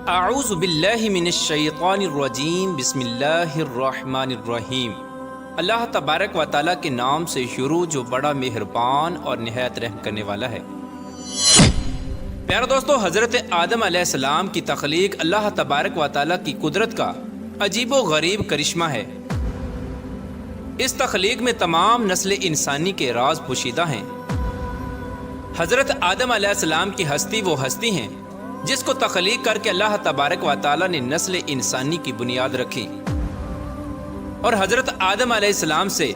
اعوذ باللہ من الشیطان الرجیم بسم اللہ الرحمن الرحیم۔ اللہ تبارک و تعالیٰ کے نام سے شروع جو بڑا مہربان اور نہایت رحم کرنے والا ہے۔ پیارے دوستو، حضرت آدم علیہ السلام کی تخلیق اللہ تبارک و تعالیٰ کی قدرت کا عجیب و غریب کرشمہ ہے۔ اس تخلیق میں تمام نسل انسانی کے راز پوشیدہ ہیں۔ حضرت آدم علیہ السلام کی ہستی وہ ہستی ہیں جس کو تخلیق کر کے اللہ تبارک و تعالیٰ نے نسل انسانی کی بنیاد رکھی، اور حضرت آدم علیہ السلام سے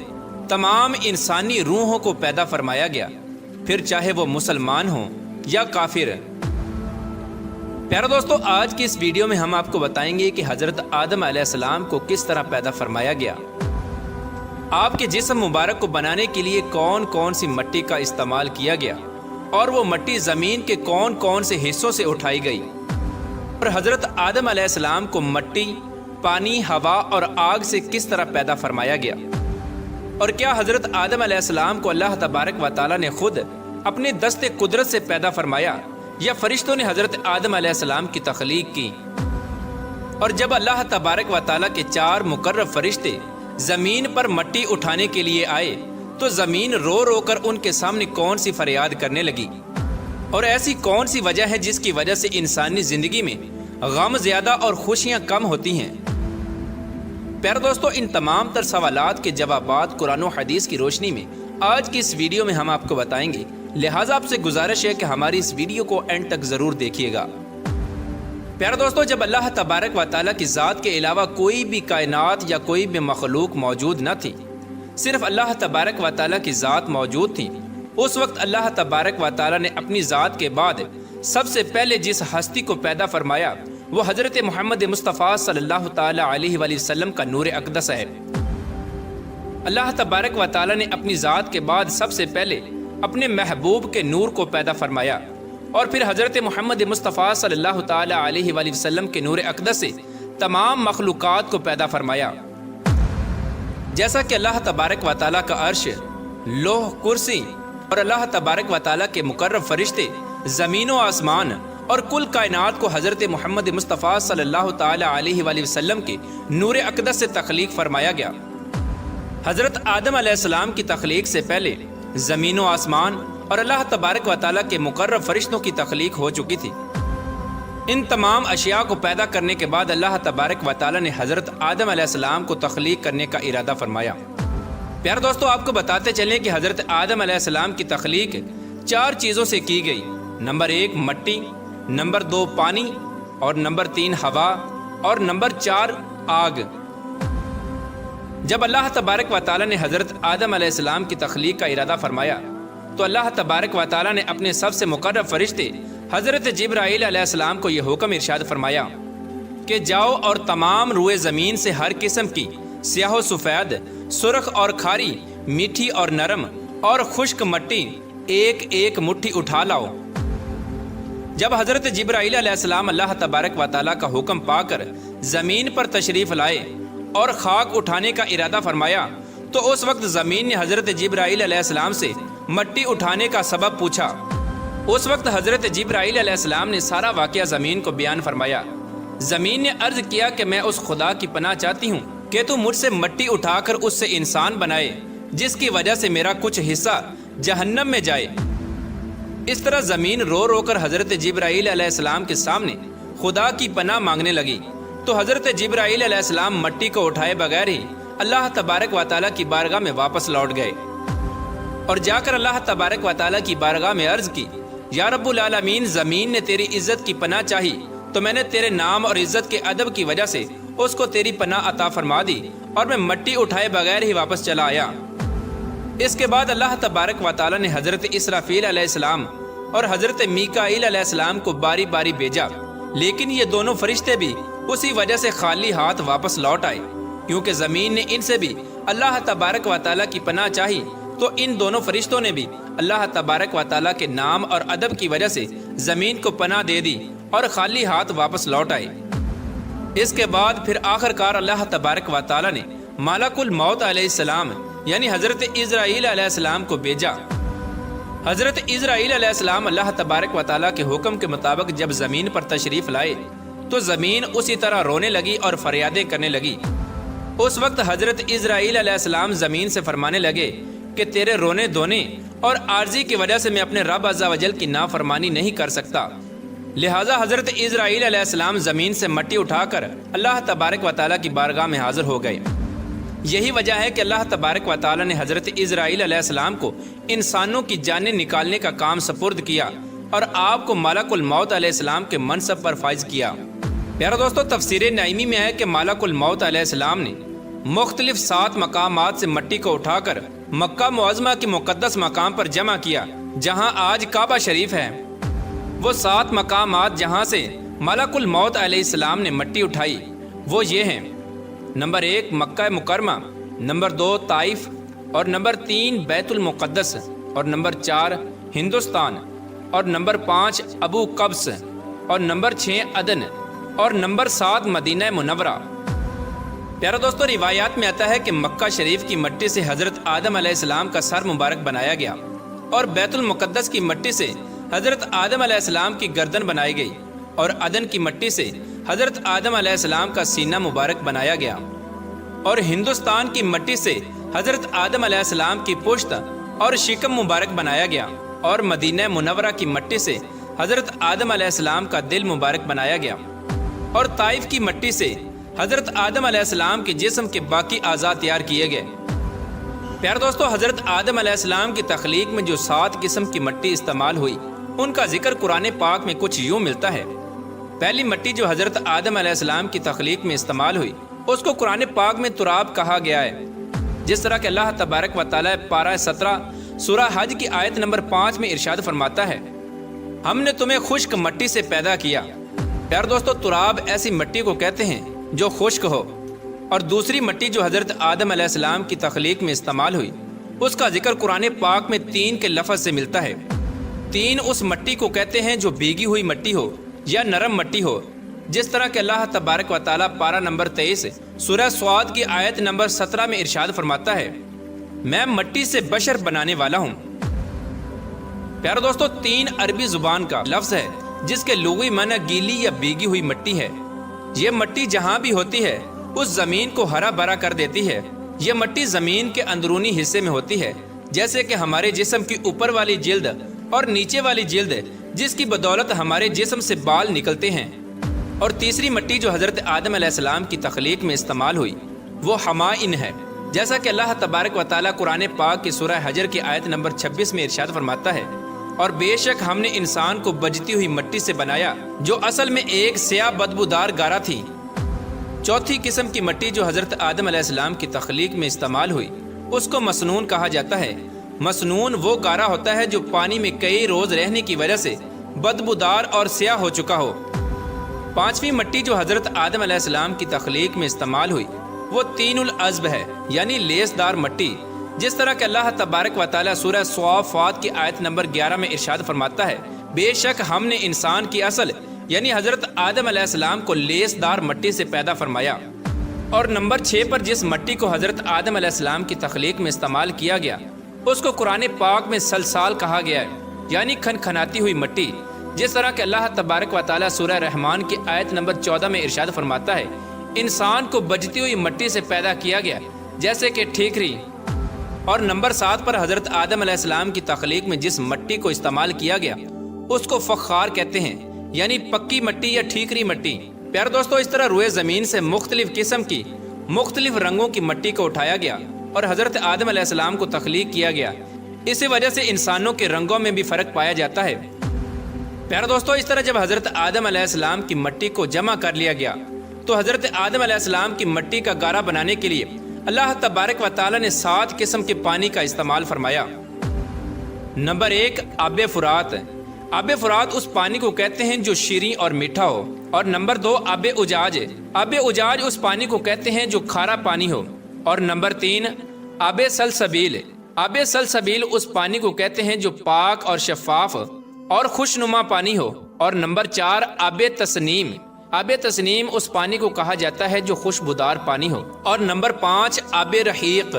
تمام انسانی روحوں کو پیدا فرمایا گیا، پھر چاہے وہ مسلمان ہوں یا کافر۔ پیارے دوستو، آج کی اس ویڈیو میں ہم آپ کو بتائیں گے کہ حضرت آدم علیہ السلام کو کس طرح پیدا فرمایا گیا، آپ کے جسم مبارک کو بنانے کے لیے کون کون سی مٹی کا استعمال کیا گیا، اور وہ مٹی زمین کے کون کون سے حصوں سے اٹھائی گئی، اور حضرت آدم علیہ السلام کو مٹی، پانی، ہوا اور آگ سے کس طرح پیدا فرمایا گیا، اور کیا حضرت آدم علیہ السلام کو اللہ تبارک و تعالیٰ نے خود اپنے دست قدرت سے پیدا فرمایا یا فرشتوں نے حضرت آدم علیہ السلام کی تخلیق کی۔ اور جب اللہ تبارک و تعالیٰ کے 4 مقرب فرشتے زمین پر مٹی اٹھانے کے لیے آئے تو زمین رو رو کر ان کے سامنے کون سی فریاد کرنے لگی، اور ایسی کون سی وجہ ہے جس کی وجہ سے انسانی زندگی میں غم زیادہ اور خوشیاں کم ہوتی ہیں۔ پیارے دوستو، ان تمام تر سوالات کے جوابات قرآن و حدیث کی روشنی میں آج کی اس ویڈیو میں ہم آپ کو بتائیں گے، لہٰذا آپ سے گزارش ہے کہ ہماری اس ویڈیو کو اینڈ تک ضرور دیکھیے گا۔ پیارے دوستو، جب اللہ تبارک و تعالیٰ کی ذات کے علاوہ کوئی بھی کائنات یا کوئی بھی مخلوق موجود نہ تھی، صرف اللہ تبارک و تعالیٰ کی ذات موجود تھی، اس وقت اللہ تبارک و تعالیٰ نے اپنی ذات کے بعد سب سے پہلے جس ہستی کو پیدا فرمایا وہ حضرت محمد مصطفیٰ صلی اللہ تعالیٰ علیہ وآلہ وسلم کا نور اقدس ہے۔ اللہ تبارک و تعالیٰ نے اپنی ذات کے بعد سب سے پہلے اپنے محبوب کے نور کو پیدا فرمایا، اور پھر حضرت محمد مصطفیٰ صلی اللہ تعالیٰ علیہ وآلہ وسلم کے نور اقدس سے تمام مخلوقات کو پیدا فرمایا۔ جیسا کہ اللہ تبارک و تعالیٰ کا عرش، لوح، کرسی اور اللہ تبارک و تعالیٰ کے مقرب فرشتے، زمین و آسمان اور کل کائنات کو حضرت محمد مصطفیٰ صلی اللہ تعالیٰ علیہ وآلہ وسلم کے نور اقدس سے تخلیق فرمایا گیا۔ حضرت آدم علیہ السلام کی تخلیق سے پہلے زمین و آسمان اور اللہ تبارک و تعالیٰ کے مقرب فرشتوں کی تخلیق ہو چکی تھی۔ ان تمام اشیاء کو پیدا کرنے کے بعد اللہ تبارک و تعالیٰ نے حضرت آدم علیہ السلام کو تخلیق کرنے کا ارادہ فرمایا۔ پیارے دوستو، آپ کو بتاتے چلیں کہ حضرت آدم علیہ السلام کی تخلیق 4 چیزوں سے کی گئی۔ نمبر 1 مٹی، نمبر 2 پانی، اور نمبر 3 ہوا، اور نمبر 4 آگ۔ جب اللہ تبارک و تعالیٰ نے حضرت آدم علیہ السلام کی تخلیق کا ارادہ فرمایا تو اللہ تبارک و تعالیٰ نے اپنے سب سے مقرب فرشتے حضرت جبرائیل علیہ السلام کو یہ حکم ارشاد فرمایا کہ جاؤ اور تمام روئے زمین سے ہر قسم کی سیاہ و سفید، سرخ اور کھاری، میٹھی اور نرم اور خشک مٹی ایک ایک مٹھی اٹھا لاؤ۔ جب حضرت جبرائیل علیہ السلام اللہ تبارک و تعالیٰ کا حکم پا کر زمین پر تشریف لائے اور خاک اٹھانے کا ارادہ فرمایا تو اس وقت زمین نے حضرت جبرائیل علیہ السلام سے مٹی اٹھانے کا سبب پوچھا۔ اس وقت حضرت جبرائیل علیہ السلام نے سارا واقعہ زمین کو بیان فرمایا۔ زمین نے عرض کیا کہ میں اس خدا کی پناہ چاہتی ہوں کہ تو مجھ سے مٹی اٹھا کر اس سے انسان بنائے جس کی وجہ سے میرا کچھ حصہ جہنم میں جائے۔ اس طرح زمین رو رو کر حضرت جبرائیل علیہ السلام کے سامنے خدا کی پناہ مانگنے لگی، تو حضرت جبرائیل علیہ السلام مٹی کو اٹھائے بغیر ہی اللہ تبارک و تعالیٰ کی بارگاہ میں واپس لوٹ گئے، اور جا کر اللہ تبارک و تعالیٰ کی بارگاہ میں عرض کی، یا رب العالمین، زمین نے تیری عزت کی پناہ چاہی تو میں نے تیرے نام اور عزت کے ادب کی وجہ سے اس کو تیری پناہ عطا فرما دی، اور میں مٹی اٹھائے بغیر ہی واپس چلا آیا۔ اس کے بعد اللہ تبارک و تعالیٰ نے حضرت اسرافیل علیہ السلام اور حضرت میکائیل علیہ السلام کو باری باری بھیجا، لیکن یہ دونوں فرشتے بھی اسی وجہ سے خالی ہاتھ واپس لوٹ آئے، کیونکہ زمین نے ان سے بھی اللہ تبارک و تعالیٰ کی پناہ چاہی تو ان دونوں فرشتوں نے بھی اللہ تبارک و تعالیٰ کے نام اور ادب کی وجہ سے زمین کو پناہ دے دی اور خالی ہاتھ واپس لوٹ آئے۔ اس کے بعد پھر آخر کار اللہ تبارک و تعالیٰ نے ملک الموت علیہ السلام یعنی حضرت عزرائیل علیہ السلام کو بھیجا۔ حضرت عزرائیل علیہ السلام اللہ تبارک و تعالیٰ کے حکم کے مطابق جب زمین پر تشریف لائے، تو زمین اسی طرح رونے لگی اور فریادیں کرنے لگی۔ اس وقت حضرت اسرائیل علیہ السلام زمین سے فرمانے لگے کہ تیرے رونے دھونے اور عارضی کی وجہ سے میں اپنے رب عز و جل کی نافرمانی نہیں کر سکتا۔ لہٰذا حضرت اسرائیل علیہ السلام زمین سے مٹی اٹھا کر اللہ تبارک و تعالیٰ کی بارگاہ میں حاضر ہو گئے۔ یہی وجہ ہے کہ اللہ تبارک و تعالیٰ نے حضرت اسرائیل علیہ السلام کو انسانوں کی جانیں نکالنے کا کام سپرد کیا اور آپ کو ملک الموت علیہ السلام کے منصب پر فائز کیا۔ پیارا دوستو، تفسیر نعیمی میں ہے کہ ملک الموت علیہ السلام نے مختلف 7 مقامات سے مٹی کو اٹھا کر مکہ معظمہ کے مقدس مقام پر جمع کیا جہاں آج کعبہ شریف ہے۔ وہ 7 مقامات جہاں سے ملک الموت علیہ السلام نے مٹی اٹھائی وہ یہ ہیں: نمبر 1 مکہ مکرمہ، نمبر 2 طائف، اور نمبر 3 بیت المقدس، اور نمبر 4 ہندوستان، اور نمبر 5 ابو قبس، اور نمبر 6 عدن، اور نمبر 7 مدینہ منورہ۔ پیارا دوستو، روایات میں آتا ہے کہ مکہ شریف کی مٹی سے حضرت آدم علیہ السلام کا سر مبارک بنایا گیا اور بیت المقدس کی مٹی سے حضرت آدم علیہ السلام کی گردن بنائی گئی اور عدن کی مٹی سے حضرت آدم علیہ السلام کا سینہ مبارک بنایا گیا، اور ہندوستان کی مٹی سے حضرت آدم علیہ السلام کی پشت اور شکم مبارک بنایا گیا، اور مدینہ منورہ کی مٹی سے حضرت آدم علیہ السلام کا دل مبارک بنایا گیا، اور طائف کی مٹی سے حضرت آدم علیہ السلام کے جسم کے باقی اعضاء تیار کیے گئے۔ پیارے دوستو، حضرت آدم علیہ السلام کی تخلیق میں جو 7 قسم کی مٹی استعمال ہوئی ان کا ذکر قرآن پاک میں کچھ یوں ملتا ہے۔ پہلی مٹی جو حضرت آدم علیہ السلام کی تخلیق میں استعمال ہوئی اس کو قرآن پاک میں تراب کہا گیا ہے، جس طرح کہ اللہ تبارک و تعالیٰ پارہ 17 سورہ حج کی آیت نمبر 5 میں ارشاد فرماتا ہے: ہم نے تمہیں خشک مٹی سے پیدا کیا۔ پیارے دوستو، تراب ایسی مٹی کو کہتے ہیں جو خشک ہو، اور دوسری مٹی جو حضرت آدم علیہ السلام کی تخلیق میں استعمال ہوئی اس کا ذکر قرآن پاک میں 3 کے لفظ سے ملتا ہے۔ 3 اس مٹی کو کہتے ہیں جو بھیگی ہوئی مٹی ہو یا نرم مٹی ہو، جس طرح کہ اللہ تبارک و تعالیٰ پارہ نمبر 23 سورہ صاد کی آیت نمبر 17 میں ارشاد فرماتا ہے: میں مٹی سے بشر بنانے والا ہوں۔ پیارے دوستو، 3 عربی زبان کا لفظ ہے جس کے لغوی معنی گیلی یا بھیگی ہوئی مٹی ہے۔ یہ مٹی جہاں بھی ہوتی ہے اس زمین کو ہرا بھرا کر دیتی ہے۔ یہ مٹی زمین کے اندرونی حصے میں ہوتی ہے، جیسے کہ ہمارے جسم کی اوپر والی جلد اور نیچے والی جلد، جس کی بدولت ہمارے جسم سے بال نکلتے ہیں۔ اور تیسری مٹی جو حضرت آدم علیہ السلام کی تخلیق میں استعمال ہوئی وہ حمائن ہے، جیسا کہ اللہ تبارک و تعالیٰ قرآن پاک کی سورہ حجر کی آیت نمبر 26 میں ارشاد فرماتا ہے: اور بے شک ہم نے انسان کو بجتی ہوئی مٹی سے بنایا جو اصل میں ایک سیاہ بدبودار گارا تھی۔ چوتھی قسم کی مٹی جو حضرت آدم علیہ السلام کی تخلیق میں استعمال ہوئی اس کو مسنون کہا جاتا ہے۔ مسنون وہ گارا ہوتا ہے جو پانی میں کئی روز رہنے کی وجہ سے بدبودار اور سیاہ ہو چکا ہو۔ پانچویں مٹی جو حضرت آدم علیہ السلام کی تخلیق میں استعمال ہوئی وہ طین العذب ہے، یعنی لیس دار مٹی، جس طرح کہ اللہ تبارک و تعالیٰ سورہ صافات کی آیت نمبر 11 میں ارشاد فرماتا ہے: بے شک ہم نے انسان کی اصل یعنی حضرت آدم علیہ السلام کو لیس دار مٹی سے پیدا فرمایا۔ اور نمبر 6 پر جس مٹی کو حضرت آدم علیہ السلام کی تخلیق میں استعمال کیا گیا اس کو قرآن پاک میں سلسال کہا گیا ہے، یعنی کھنکھناتی ہوئی مٹی، جس طرح کہ اللہ تبارک و تعالیٰ سورہ رحمان کی آیت نمبر 14 میں ارشاد فرماتا ہے: انسان کو بجتی ہوئی مٹی سے پیدا کیا گیا جیسے کہ ٹھیکری۔ اور نمبر 7 پر حضرت آدم علیہ السلام کی تخلیق میں جس مٹی کو استعمال کیا گیا اس کو فخار کہتے ہیں، یعنی پکی مٹی یا ٹھیکری مٹی۔ پیارے دوستو، اس طرح روئے زمین سے مختلف قسم کی مختلف رنگوں کی مٹی کو اٹھایا گیا اور حضرت آدم علیہ السلام کو تخلیق کیا گیا۔ اسی وجہ سے انسانوں کے رنگوں میں بھی فرق پایا جاتا ہے۔ پیارے دوستو، اس طرح جب حضرت آدم علیہ السلام کی مٹی کو جمع کر لیا گیا تو حضرت آدم علیہ السلام کی مٹی کا گارا بنانے کے لیے اللہ تبارک و تعالیٰ نے 7 قسم کے پانی کا استعمال فرمایا۔ نمبر 1 آب فرات۔ آب فرات اس پانی کو کہتے ہیں جو شیریں اور میٹھا ہو۔ اور نمبر 2 آب اجاج۔ آب اجاج اس پانی کو کہتے ہیں جو کھارا پانی ہو۔ اور نمبر 3 آب سلسبیل۔ آب سلسبیل اس پانی کو کہتے ہیں جو پاک اور شفاف اور خوشنما پانی ہو۔ اور نمبر 4 آب تسنیم۔ آب تسنیم اس پانی کو کہا جاتا ہے جو خوشبودار پانی ہو۔ اور نمبر 5 آب رحیق۔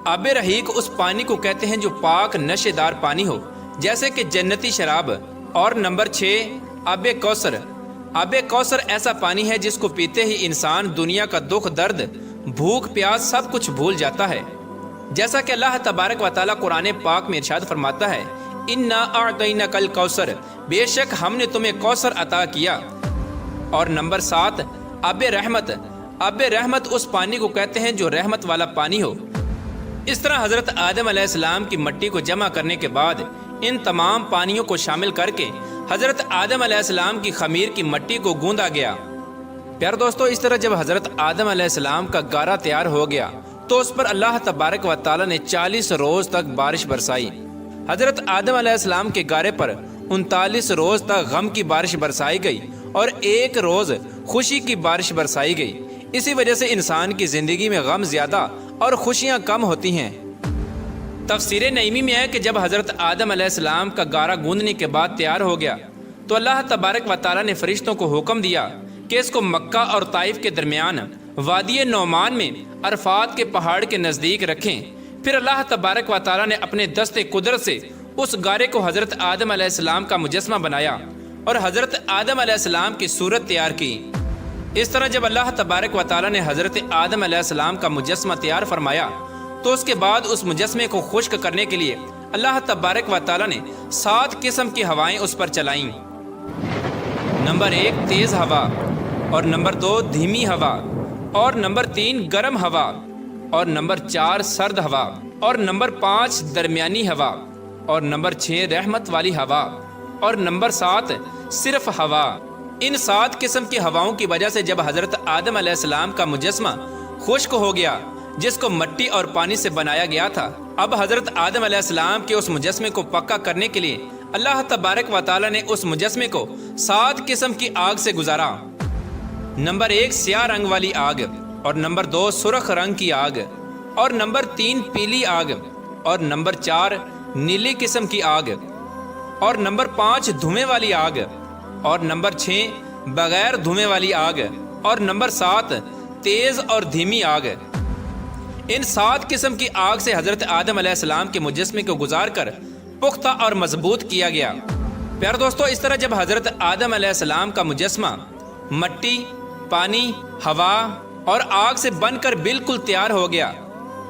آب رحیق اس پانی کو کہتے ہیں جو پاک نشے دار پانی ہو، جیسے کہ جنتی شراب۔ اور نمبر 6 آب کوثر۔ آب کوثر ایسا پانی ہے جس کو پیتے ہی انسان دنیا کا دکھ درد بھوک پیاس سب کچھ بھول جاتا ہے۔ جیسا کہ اللہ تبارک و تعالیٰ قرآن پاک میں ارشاد فرماتا ہے، اِنَّا أَعْطَيْنَاكَ الْكَوْثَرَ، بے شک ہم نے تمہیں کوثر عطا کیا۔ اور نمبر 7 آب رحمت۔ آب رحمت اس پانی کو کہتے ہیں جو رحمت والا پانی ہو۔ اس طرح حضرت آدم علیہ السلام کی مٹی کو جمع کرنے کے بعد ان تمام پانیوں کو شامل کر کے حضرت آدم علیہ السلام کی خمیر کی مٹی کو گوندا گیا۔ پیارے دوستو، اس طرح جب حضرت آدم علیہ السلام کا گارا تیار ہو گیا تو اس پر اللہ تبارک و تعالیٰ نے 40 روز تک بارش برسائی۔ حضرت آدم علیہ السلام کے گارے پر 39 روز تک غم کی بارش برسائی گئی اور 1 روز خوشی کی بارش برسائی گئی۔ اسی وجہ سے انسان کی زندگی میں غم زیادہ اور خوشیاں کم ہوتی ہیں۔ تفسیر نعیمی میں ہے کہ جب حضرت آدم علیہ السلام کا گارا گوندنے کے بعد تیار ہو گیا تو اللہ تبارک و تعالیٰ نے فرشتوں کو حکم دیا کہ اس کو مکہ اور طائف کے درمیان وادی نعمان میں عرفات کے پہاڑ کے نزدیک رکھیں۔ پھر اللہ تبارک و تعالیٰ نے اپنے دست قدرت سے اس گارے کو حضرت آدم علیہ السلام کا مجسمہ بنایا اور حضرت آدم علیہ السلام کی صورت تیار کی۔ اس طرح جب اللہ تبارک و تعالیٰ نے حضرت آدم علیہ السلام کا مجسمہ تیار فرمایا تو اس کے بعد اس مجسمے کو خشک کرنے کے لیے اللہ تبارک و تعالیٰ نے 7 قسم کی ہوائیں اس پر چلائیں۔ نمبر 1 تیز ہوا، اور نمبر 2 دھیمی ہوا، اور نمبر 3 گرم ہوا، اور نمبر 4 سرد ہوا، اور نمبر 5 درمیانی ہوا، اور نمبر 6 رحمت والی ہوا، اور نمبر 7 صرف ہوا۔ ان 7 قسم کی ہواؤں کی وجہ سے جب حضرت آدم علیہ السلام کا مجسمہ خشک ہو گیا جس کو مٹی اور پانی سے بنایا گیا تھا، اب حضرت آدم علیہ السلام کے اس مجسمے کو پکا کرنے کے لیے اللہ تبارک و تعالیٰ نے اس مجسمے کو 7 قسم کی آگ سے گزارا۔ نمبر 1 سیاہ رنگ والی آگ، اور نمبر 2 سرخ رنگ کی آگ، اور نمبر 3 پیلی آگ، اور نمبر 4 نیلی قسم کی آگ، اور نمبر 5 دھویں والی آگ، اور نمبر 6 بغیر دھویں والی آگ، اور نمبر 7 تیز اور دھیمی آگ۔ ان 7 قسم کی آگ سے حضرت آدم علیہ السلام کے مجسمے کو گزار کر پختہ اور مضبوط کیا گیا۔ پیارے دوستو، اس طرح جب حضرت آدم علیہ السلام کا مجسمہ مٹی، پانی، ہوا اور آگ سے بن کر بالکل تیار ہو گیا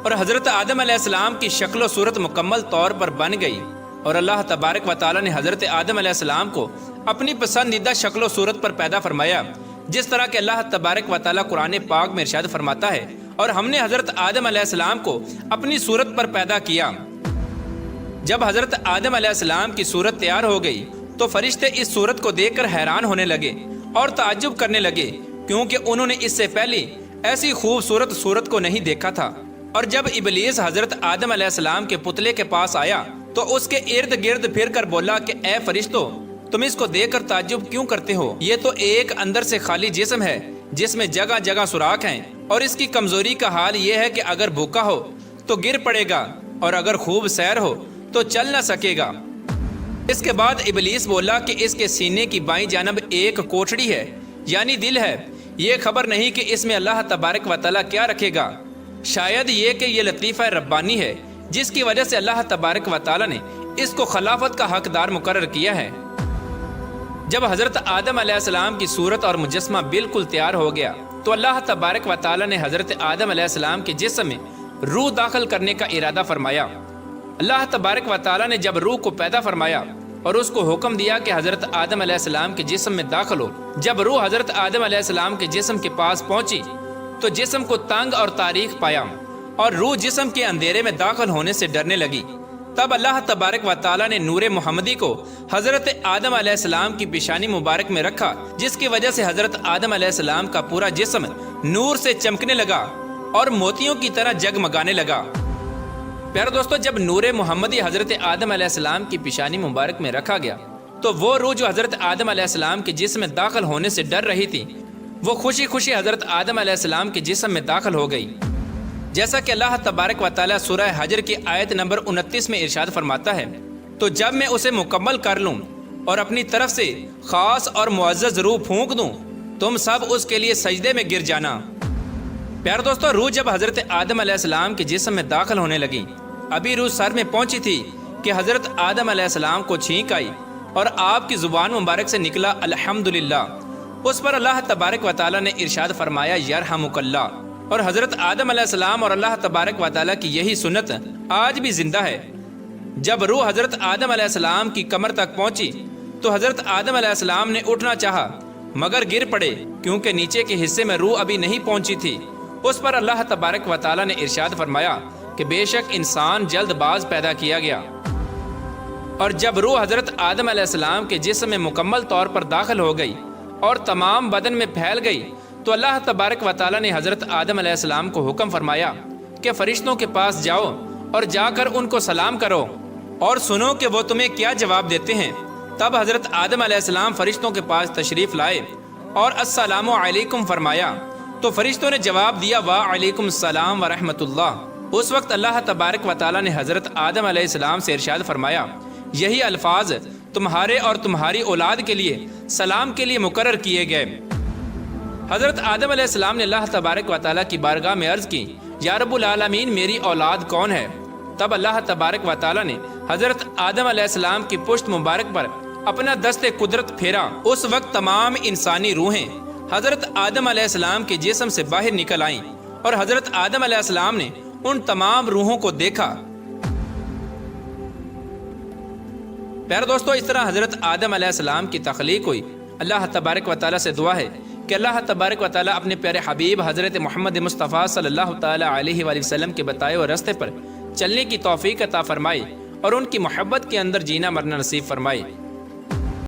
اور حضرت آدم علیہ السلام کی شکل و صورت مکمل طور پر بن گئی، اور اللہ تبارک و تعالیٰ نے حضرت آدم علیہ السلام کو اپنی پسندیدہ شکل و صورت پر پیدا فرمایا، جس طرح کہ اللہ تبارک و تعالیٰ قرآن پاک میں ارشاد فرماتا ہے، اور ہم نے حضرت آدم علیہ السلام کو اپنی صورت پر پیدا کیا۔ جب حضرت آدم علیہ السلام کی صورت تیار ہو گئی تو فرشتے اس صورت کو دیکھ کر حیران ہونے لگے اور تعجب کرنے لگے، کیونکہ انہوں نے اس سے پہلے ایسی خوبصورت صورت کو نہیں دیکھا تھا۔ اور جب ابلیس حضرت آدم علیہ السلام کے پتلے کے پاس آیا تو اس کے ارد گرد پھر کر بولا کہ اے فرشتوں، تم اس کو دیکھ کر تعجب کیوں کرتے ہو؟ یہ تو ایک اندر سے خالی جسم ہے جس میں جگہ جگہ سوراخ ہیں، اور اس کی کمزوری کا حال یہ ہے کہ اگر بھوکا ہو تو گر پڑے گا اور اگر خوب سیر ہو تو چل نہ سکے گا۔ اس کے بعد ابلیس بولا کہ اس کے سینے کی بائیں جانب ایک کوٹھڑی ہے، یعنی دل ہے۔ یہ خبر نہیں کہ اس میں اللہ تبارک و تعالیٰ کیا رکھے گا، شاید یہ کہ یہ لطیفہ ربانی ہے جس کی وجہ سے اللہ تبارک و تعالیٰ نے اس کو خلافت کا حقدار مقرر کیا ہے۔ جب حضرت آدم علیہ السلام کی صورت اور مجسمہ بالکل تیار ہو گیا تو اللہ تبارک و تعالیٰ نے حضرت آدم علیہ السلام کے جسم میں روح داخل کرنے کا ارادہ فرمایا۔ اللہ تبارک و تعالیٰ نے جب روح کو پیدا فرمایا اور اس کو حکم دیا کہ حضرت آدم علیہ السلام کے جسم میں داخل ہو، جب روح حضرت آدم علیہ السلام کے جسم کے پاس پہنچی تو جسم کو تنگ اور تاریک پایا اور روح جسم کے اندھیرے میں داخل ہونے سے ڈرنے لگی۔ تب اللہ تبارک و تعالیٰ نے نور محمدی کو حضرت آدم علیہ السلام کی پیشانی مبارک میں رکھا، جس کی وجہ سے حضرت آدم علیہ السلام کا پورا جسم نور سے چمکنے لگا اور موتیوں کی طرح جگمگانے لگا۔ پیارے دوستو، جب نور محمدی حضرت آدم علیہ السلام کی پیشانی مبارک میں رکھا گیا تو وہ روح جو حضرت آدم علیہ السلام کے جسم میں داخل ہونے سے ڈر رہی تھی، وہ خوشی خوشی حضرت آدم علیہ السلام کے جسم میں داخل ہو گئی، جیسا کہ اللہ تبارک و تعالیٰ سورہ حجر کی آیت نمبر 29 میں ارشاد فرماتا ہے، تو جب میں اسے مکمل کر لوں اور اپنی طرف سے خاص اور معزز روح پھونک دوں، تم سب اس کے لیے سجدے میں گر جانا۔ پیارے دوستو، روح جب حضرت آدم علیہ السلام کے جسم میں داخل ہونے لگی، ابھی روح سر میں پہنچی تھی کہ حضرت آدم علیہ السلام کو چھینک آئی اور آپ کی زبان مبارک سے نکلا الحمدللہ، اس پر اللہ تبارک و تعالیٰ نے ارشاد فرمایا یرحمک اللہ۔ اور حضرت آدم علیہ السلام اور اللہ تبارک و تعالیٰ کی یہی سنت آج بھی زندہ ہے۔ جب روح حضرت آدم علیہ السلام کی کمر تک پہنچی تو حضرت آدم علیہ السلام نے اٹھنا چاہا مگر گر پڑے، کیونکہ نیچے کے حصے میں روح ابھی نہیں پہنچی تھی۔ اس پر اللہ تبارک و تعالیٰ نے ارشاد فرمایا کہ بے شک انسان جلد باز پیدا کیا گیا۔ اور جب روح حضرت آدم علیہ السلام کے جسم میں مکمل طور پر داخل ہو گئی اور تمام بدن میں پھیل گئی تو اللہ تبارک و تعالیٰ نے حضرت آدم علیہ السلام کو حکم فرمایا کہ فرشتوں کے پاس جاؤ اور جا کر ان کو سلام کرو اور سنو کہ وہ تمہیں کیا جواب دیتے ہیں۔ تب حضرت آدم علیہ السلام فرشتوں کے پاس تشریف لائے اور السلام علیکم فرمایا تو فرشتوں نے جواب دیا وعلیکم السلام ورحمۃ اللہ۔ اس وقت اللہ تبارک و تعالیٰ نے حضرت آدم علیہ السلام سے ارشاد فرمایا یہی الفاظ تمہارے اور تمہاری اولاد کے لیے سلام کے لیے مقرر کیے گئے۔ حضرت آدم علیہ السلام نے اللہ تبارک و تعالیٰ کی بارگاہ میں عرض کی یا رب العالمین میری اولاد کون ہے؟ تب اللہ تبارک و تعالیٰ نے حضرت آدم علیہ السلام کی پشت مبارک پر اپنا دست قدرت پھیرا۔ اس وقت تمام انسانی روحیں حضرت آدم علیہ السلام کے جسم سے باہر نکل آئیں اور حضرت آدم علیہ السلام نے ان تمام روحوں کو دیکھا۔ پیارے دوستو، اس طرح حضرت آدم علیہ السلام کی تخلیق ہوئی۔ اللہ تبارک و تعالیٰ سے دعا ہے کہ اللہ تبارک و تعالیٰ اپنے پیارے حبیب حضرت محمد مصطفیٰ صلی اللہ تعالیٰ علیہ وآلہ وسلم کے بتائے ہوئے راستے پر چلنے کی توفیق عطا فرمائے اور ان کی محبت کے اندر جینا مرنا نصیب فرمائے۔